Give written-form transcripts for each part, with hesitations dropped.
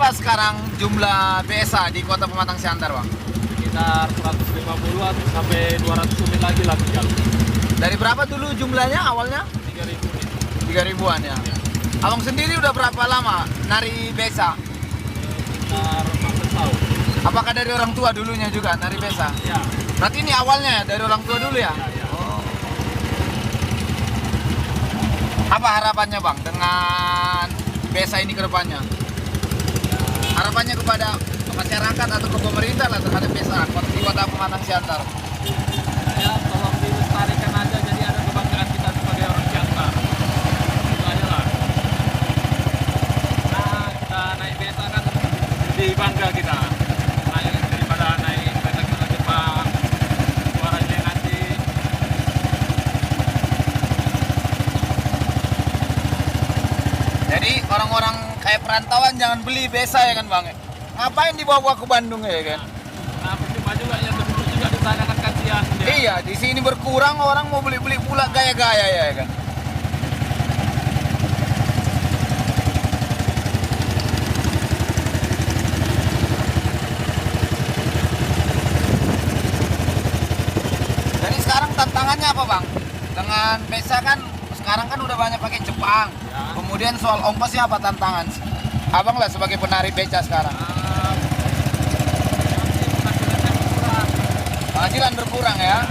berapa sekarang jumlah BSA di Kota Pematang Siantar, Bang? Sekitar 150 atau sampai 200 unit lagi lah tinggal. Dari berapa dulu jumlahnya awalnya? 3.000 unit. 3.000-an ya. Abang sendiri udah berapa lama nari BSA? Sekitar 4 tahun. Apakah dari orang tua dulunya juga nari BSA? Ya. Berarti ini awalnya dari orang tua dulu ya? Ya. Oh. Apa harapannya, Bang, dengan BSA ini ke depannya? Harapannya kepada masyarakat atau ke pemerintah lah terhadap BSA di Kota Pematang Siantar. Ya, tolong dilestarikan aja jadi ada kebanggaan kita sebagai orang Siantar. Itu aja lah. Nah, kita naik BSA kan lebih bangga kita. Naik daripada naik kereta Jepang. Suaranya nanti. Jadi orang-orang kayak perantauan jangan beli BSA ya kan, Bang? Ngapain dibawa ke Bandung ya kan? Nah, percuma juga yang duduk juga di sana kan kasihan dia. Iya, di sini berkurang orang mau beli-beli pula gaya-gaya ya kan. Jadi sekarang tantangannya apa, Bang? Dengan BSA kan sekarang kan udah banyak pakai Jepang. Ya. Kemudian soal ongkosnya apa tantangan? Abang lah sebagai penari beca sekarang. Penghasilan berkurang ya.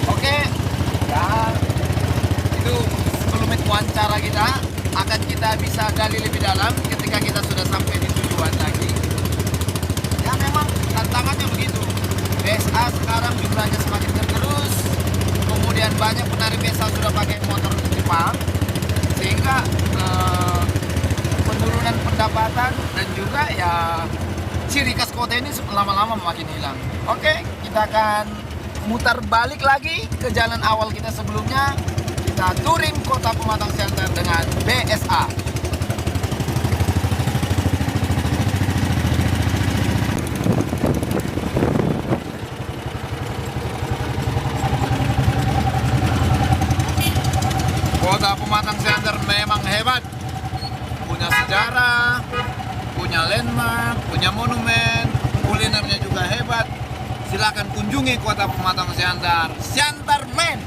Oke, ya itu 10 menit wawancara kita akan kita bisa gali lebih dalam ketika kita sudah sampai di tujuan lagi. Ya memang tantangannya begitu. BSA sekarang jumlahnya semakin tergerus. Kemudian banyak penari BSA sudah pakai motor Jepang, sehingga penurunan pendapatan dan juga ya ciri khas kota ini lama-lama makin hilang. Oke, kita akan mutar balik lagi ke jalan awal kita sebelumnya. Kita touring Kota Pematang Siantar dengan BSA. Kota Pematang Siantar memang hebat, punya sejarah, punya landmark, punya monumen, kulinernya juga hebat. Silakan kunjungi Kota Pematang Siantar, Siantar Men.